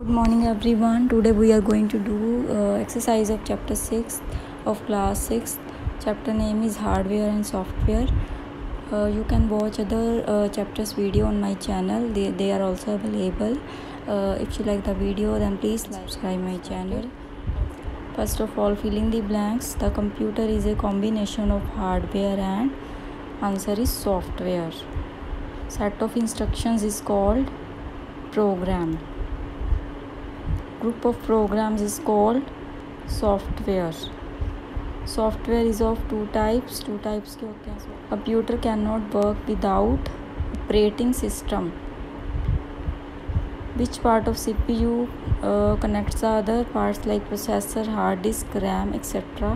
Good morning everyone. Today we are going to do exercise of chapter 6 of class 6. Chapter name is hardware and software. You can watch other chapters video on my channel. They are also available. If you like the video, then please subscribe my channel. First of all, filling the blanks. The computer is a combination of hardware and answer is software. Set of instructions is called program. Group of programs is called software. Software is of two types के होते हैं. Computer cannot work without operating system. Which part of CPU connects the other parts like processor, hard disk, RAM, etc.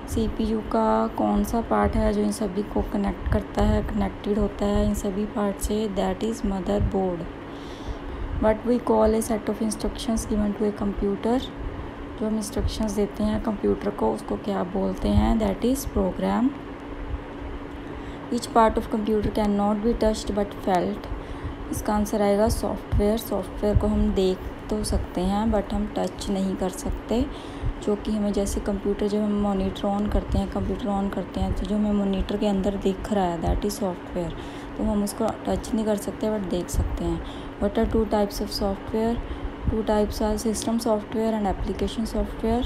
CPU का कौन सा part है जो इन सभी को कनेक्ट करता है, कनेक्टेड होता है इन सभी पार्ट से? That is motherboard. What we call a set of instructions given to a computer. जो हम instructions देते हैं कंप्यूटर को उसको क्या बोलते हैं? That is program. Which part of computer cannot be touched but felt? इसका आंसर आएगा सॉफ्टवेयर. सॉफ्टवेयर को हम देख तो सकते हैं बट हम टच नहीं कर सकते. जो कि हमें जैसे कंप्यूटर जब हम मॉनिटर ऑन करते हैं, कंप्यूटर ऑन करते हैं तो जो हमें मॉनिटर के अंदर दिख रहा है दैट इज़ सॉफ्टवेयर. तो हम उसको टच नहीं कर सकते बट देख सकते हैं. What are two types of software? Two types are system software and application software.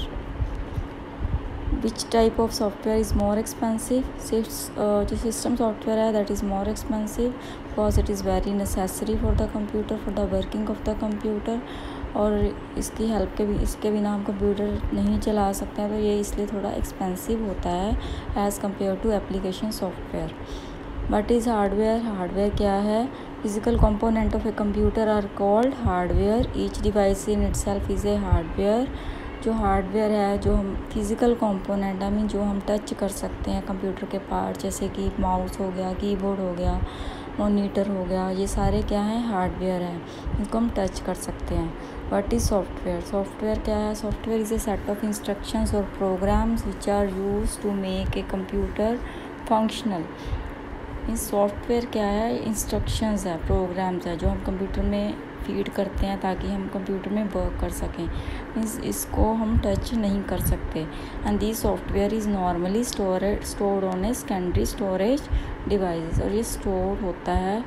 Which type of software is more expensive? जो system software है that is more expensive because it is very necessary for the computer, for the working of the computer. और इसकी help के भी इसके बिना हम computer नहीं चला सकते हैं तो ये इसलिए थोड़ा एक्सपेंसिव होता है as compared to application software. What is hardware? Hardware क्या है? Physical component of a computer are called hardware. Each device in itself is a hardware. जो हार्डवेयर है, जो हम फिज़िकल कंपोनेंट आई मीन जो हम टच कर सकते हैं कंप्यूटर के पार्ट, जैसे कि माउस हो गया, कीबोर्ड हो गया, मॉनिटर हो गया, ये सारे क्या हैं? हार्डवेयर हैं. इनको हम टच कर सकते हैं. What is software? सॉफ्टवेयर क्या है? Software is a set of instructions और programs which are used to make a computer functional. Software क्या है? इंस्ट्रक्शंस है, प्रोग्राम्स है जो हम कंप्यूटर में फीड करते हैं ताकि हम कंप्यूटर में वर्क कर सकें. मीन्स इसको हम टच नहीं कर सकते. And this software is normally stored on a secondary storage devices. और ये स्टोर होता है,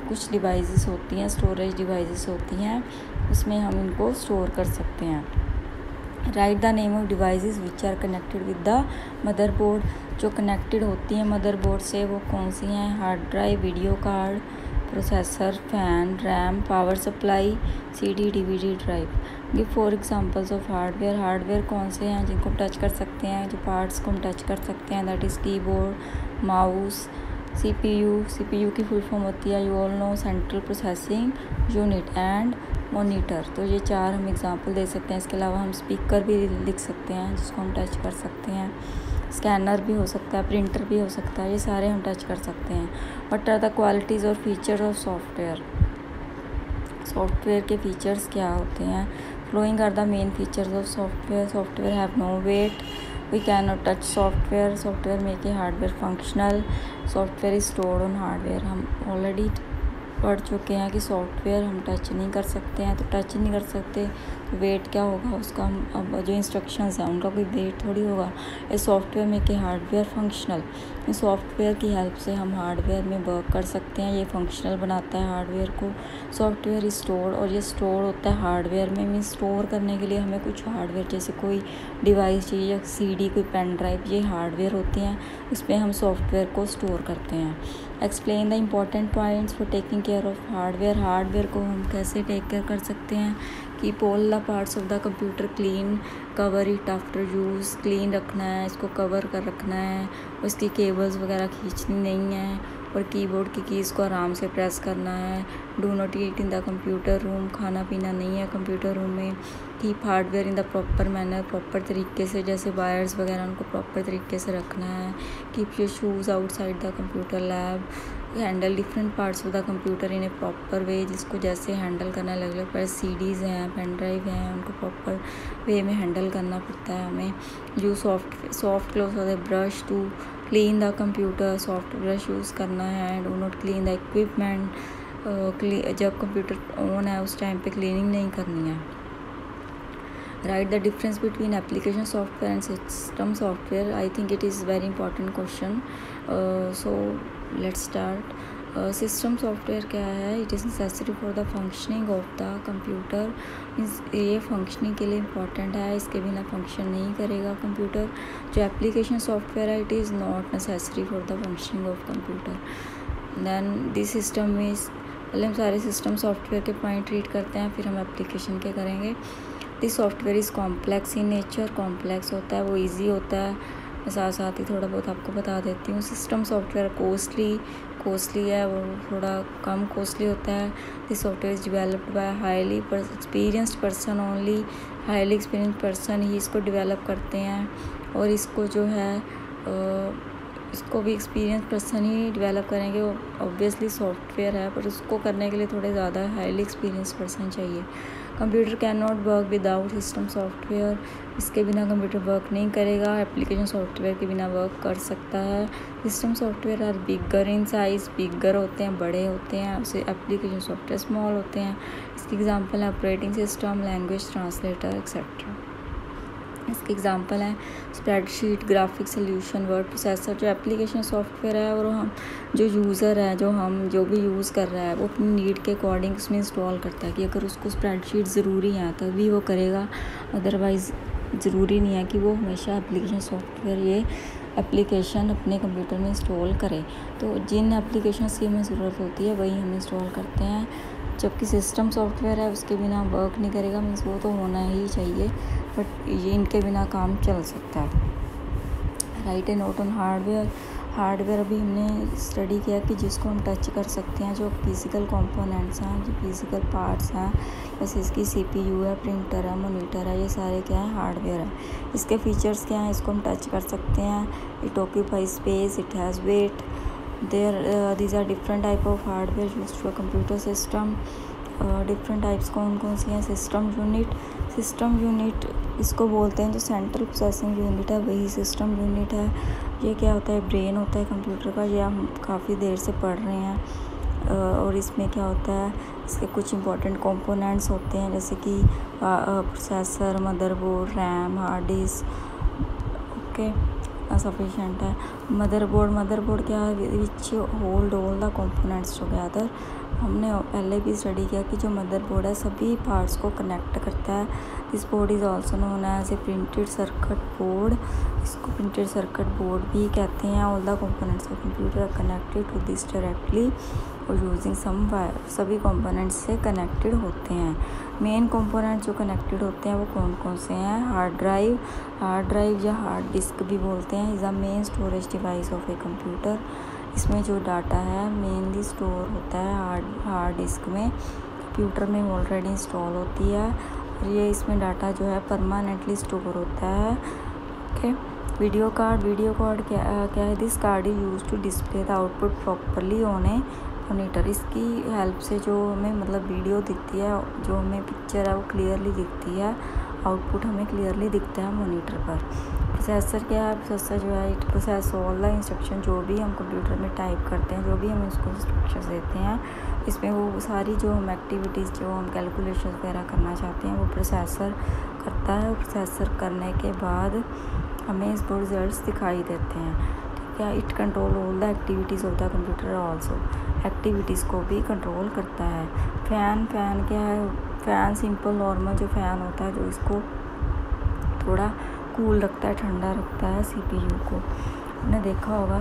कुछ डिवाइसेस होती हैं, स्टोरेज डिवाइसेस होती हैं, उसमें हम इनको स्टोर कर सकते हैं. Write the name of devices which are connected with the motherboard. जो कनेक्टेड होती हैं मदरबोर्ड से वो कौन सी हैं? Hard drive, video card, processor, fan, RAM, power supply, CD, DVD drive. Give 4 examples of hardware. Hardware कौन से हैं जिनको टच कर सकते हैं, जो पार्ट्स को हम टच कर सकते हैं? That is keyboard, mouse, CPU की फुल फॉर्म होती है, you all know, central processing unit, and monitor. तो ये 4 हम एग्जांपल दे सकते हैं. इसके अलावा हम स्पीकर भी लिख सकते हैं जिसको हम टच कर सकते हैं. स्कैनर भी हो सकता है, प्रिंटर भी हो सकता है, ये सारे हम टच कर सकते हैं. व्हाट आर द क्वालिटीज़ और फीचर्स ऑफ सॉफ्टवेयर? सॉफ्टवेयर के फीचर्स क्या होते हैं? Following are the main features of software. Software have no weight. We cannot touch software. Software make a hardware functional. Software is stored on hardware. हम already पढ़ चुके हैं कि software हम टच नहीं कर सकते हैं. तो टच नहीं कर सकते तो वेट क्या होगा उसका? हम अब जो इंस्ट्रक्शंस हैं उनका कोई वेट थोड़ी होगा. ये सॉफ्टवेयर में के हार्डवेयर फंक्शनल. इस सॉफ्टवेयर की हेल्प से हम हार्डवेयर में वर्क कर सकते हैं. ये फंक्शनल बनाता है हार्डवेयर को. सॉफ्टवेयर इज स्टोर, और ये स्टोर होता है हार्डवेयर में. मीन स्टोर करने के लिए हमें कुछ हार्डवेयर जैसे कोई डिवाइस चाहिए या CD, कोई पेन ड्राइव, ये हार्डवेयर होते हैं. उस पर हम सॉफ्टवेयर को स्टोर करते हैं. Explain the important points for taking care of hardware. Hardware को हम कैसे टेक केयर कर सकते हैं? Keep all the parts of the computer clean, cover it after use. Clean रखना है, इसको कवर कर रखना है, उसकी केबल्स वगैरह खींचनी नहीं है, और कीबोर्ड की कीज़ को आराम से प्रेस करना है. Do not eat in the computer room. खाना पीना नहीं है कंप्यूटर रूम में. Keep hardware in the proper manner. Proper तरीके से, जैसे वायर्स वगैरह उनको प्रॉपर तरीके से रखना है. Keep your shoes outside the computer lab. Handle different parts of the computer in A proper way. जिसको जैसे हैंडल करना अलग अलग पर CDs हैं, पेन ड्राइव हैं, उनको प्रॉपर वे में हैंडल करना पड़ता है हमें. यूज सॉफ्ट क्लोथ और brush to clean the computer. Soft brush use करना है. Do not clean the equipment. जब कंप्यूटर ऑन है उस टाइम पे क्लीनिंग नहीं करनी है। Write the difference between application software and system software. I think it is very important question, so let's start. System software क्या है? It is necessary for the functioning of the computer. ये functioning के लिए important है, इसके बिना function नहीं करेगा कंप्यूटर। जो एप्लीकेशन सॉफ्टवेयर है, it is not necessary for the functioning of computer. Than this system is, पहले हम सारे सिस्टम सॉफ्टवेयर के पॉइंट ट्रीट करते हैं, फिर हम एप्लीकेशन के करेंगे। This software is complex in nature. Complex होता है, वो ईजी होता है। मैं साथ साथ ही थोड़ा बहुत आपको बता देती हूँ। सिस्टम सॉफ्टवेयर कॉस्टली है, वो थोड़ा कम कॉस्टली होता है। This software is developed by highly experienced person only. Highly experienced person ही इसको डेवलप करते हैं, और इसको जो है इसको भी एक्सपीरियंस पर्सन ही डेवलप करेंगे। ऑब्वियसली सॉफ्टवेयर है, पर उसको करने के लिए थोड़े ज़्यादा हाईली एक्सपीरियंस पर्सन चाहिए। Computer can not work without system software. इसके बिना कंप्यूटर वर्क नहीं करेगा। एप्लीकेशन सॉफ्टवेयर के बिना वर्क कर सकता है। System software are bigger in size, bigger होते हैं, बड़े होते हैं। उसे एप्लीकेशन सॉफ्टवेयर स्मॉल होते हैं। इसके एग्जांपल है operating system, language translator etcetera. इसके एग्जांपल हैं spreadsheet, graphic solution, word processor. जो एप्लीकेशन सॉफ्टवेयर है, और हम जो यूज़र है, जो भी यूज़ कर रहा है, वो अपनी नीड के अकॉर्डिंग उसमें इंस्टॉल करता है कि अगर उसको स्प्रेडशीट ज़रूरी है तभी वो करेगा, अदरवाइज़ ज़रूरी नहीं है कि वो हमेशा एप्लीकेशन सॉफ्टवेयर ये एप्लीकेशन अपने कंप्यूटर में इंस्टॉल करे। तो जिन एप्लीकेशंस की हमें ज़रूरत होती है वही हम इंस्टॉल करते हैं। जबकि सिस्टम सॉफ्टवेयर है, उसके बिना वर्क नहीं करेगा, मीन्स वो तो होना ही चाहिए, बट ये इनके बिना काम चल सकता है। Right A note on hardware अभी हमने स्टडी किया कि जिसको हम टच कर सकते हैं, जो फिज़िकल कंपोनेंट्स हैं, जो फिज़िकल पार्ट्स हैं, जैसे इसकी CPU है, प्रिंटर है, मॉनिटर है, ये सारे क्या है? हार्डवेयर है। इसके फीचर्स क्या हैं? इसको हम टच कर सकते हैं। It occupy space, it has wait. these are different type of hardware used for computer system। Different types कौन सी हैं? सिस्टम यूनिट इसको बोलते हैं। जो सेंट्रल प्रोसेसिंग यूनिट है वही सिस्टम यूनिट है। ये क्या होता है? ब्रेन होता है कंप्यूटर का। ये हम काफ़ी देर से पढ़ रहे हैं। और इसमें क्या होता है? इसके कुछ इंपॉर्टेंट कंपोनेंट्स होते हैं, जैसे कि processor, motherboard, RAM, hard disk. Okay, sufficient है। मदरबोर्ड क्या है? Which hold all the components together. हमने पहले भी स्टडी किया कि जो मदरबोर्ड है सभी पार्ट्स को कनेक्ट करता है। This board is also known as a printed circuit board. इसको प्रिंटेड सर्किट बोर्ड भी कहते हैं। All the components of computer are connected to this directly और यूजिंग सम वायर। सभी कंपोनेंट्स से कनेक्टेड होते हैं। मेन कंपोनेंट जो कनेक्टेड होते हैं वो कौन से हैं? हार्ड ड्राइव या हार्ड डिस्क भी बोलते हैं, is a main storage device of a computer. इसमें जो डाटा है मेनली स्टोर होता है हार्ड डिस्क में, कंप्यूटर में ऑलरेडी इंस्टॉल होती है, और ये इसमें डाटा जो है परमानेंटली स्टोर होता है। ओके, वीडियो कार्ड क्या है? This card is use to display the output properly on a monitor. इसकी हेल्प से जो हमें वीडियो दिखती है, जो हमें पिक्चर है वो क्लियरली दिखती है, आउटपुट हमें क्लियरली दिखता है मॉनिटर पर। प्रोसेसर क्या है? प्रोसेसर जो है it process all the instruction. जो भी हम कंप्यूटर में टाइप करते हैं, जो भी हम उसको इंस्ट्रक्शन देते हैं, इसमें वो सारी जो हम एक्टिविटीज़, जो हम कैलकुलेशन वगैरह करना चाहते हैं, वो प्रोसेसर करता है। प्रोसेसर करने के बाद हमें इसको रिजल्ट्स दिखाई देते हैं। ठीक है, it control all the activities of the computer also. Activities को भी कंट्रोल करता है। फ़ैन क्या है? फ़ैन सिंपल नॉर्मल जो फ़ैन होता है, जो इसको थोड़ा कूल रखता है, ठंडा रखता है CPU को। आपने देखा होगा,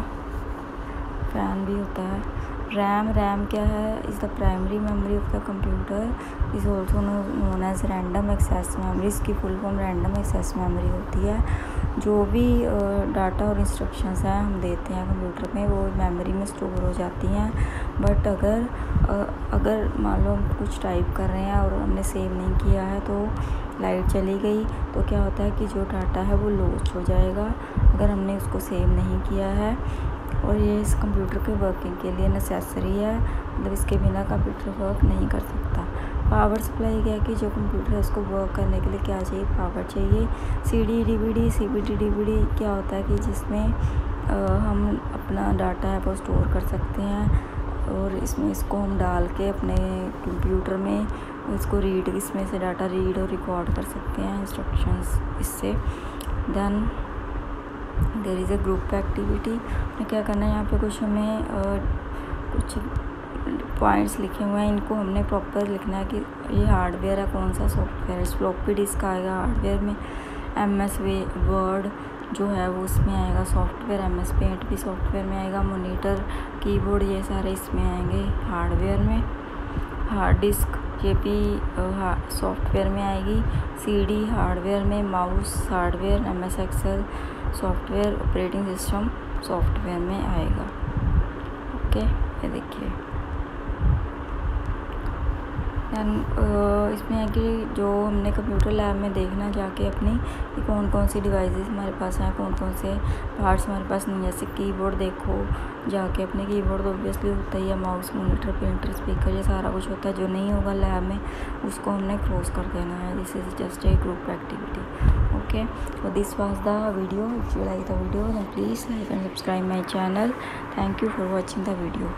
फ़ैन भी होता है। रैम क्या है? Is the primary memory of the computer, is also known as random access memory. इसकी full form random access memory होती है। जो भी डाटा और इंस्ट्रक्शंस हैं हम देते हैं कंप्यूटर में, वो मेमोरी में स्टोर हो जाती हैं। बट अगर मान लो हम कुछ टाइप कर रहे हैं और हमने सेव नहीं किया है, तो लाइट चली गई तो क्या होता है कि जो डाटा है वो लॉस्ट हो जाएगा, अगर हमने उसको सेव नहीं किया है। और ये इस कंप्यूटर के वर्किंग के लिए नेसेसरी है, मतलब इसके बिना कंप्यूटर वर्क नहीं कर सकता। पावर सप्लाई क्या है कि जो कंप्यूटर है उसको वर्क करने के लिए क्या चाहिए? पावर चाहिए। CD DVD क्या होता है कि जिसमें हम अपना डाटा है वो स्टोर कर सकते हैं। और इसमें इसको हम डाल के अपने कंप्यूटर में इसको रीड, इसमें से डाटा रीड और रिकॉर्ड कर सकते हैं इंस्ट्रक्शंस इससे। Then there is a group activity. हमें क्या करना है, यहाँ पे कुछ हमें कुछ पॉइंट्स लिखे हुए हैं, इनको हमने प्रॉपर लिखना है कि ये हार्डवेयर है, कौन सा सॉफ्टवेयर है। फ्लॉपी डिस्क आएगा हार्डवेयर में, MS वर्ड जो है वो उसमें आएगा सॉफ्टवेयर, MS पेंट भी सॉफ्टवेयर में आएगा, मॉनिटर, कीबोर्ड, ये सारे इसमें आएंगे हार्डवेयर में। हार्ड डिस्क ये भी सॉफ्टवेयर में आएगी, CD हार्डवेयर में, mouse hardware, MS Excel software, operating system software में आएगा। ओके, ये देखिए। दैन इसमें है कि जो हमने कंप्यूटर लैब में देखना जाके अपनी कि कौन कौन सी डिवाइसेस हमारे पास हैं, कौन कौन से पार्ट्स हमारे पास नहीं है। जैसे कीबोर्ड देखो जाके अपने, कीबोर्ड तो ऑब्वियसली होता ही है, माउस, मॉनिटर, प्रिंटर, स्पीकर, ये सारा कुछ होता है। जो नहीं होगा लैब में उसको हमने क्रॉस कर देना है। This is just a group activity. Okay, so this was the video. If you like the video then please like and subscribe my channel. Thank you for watching the video.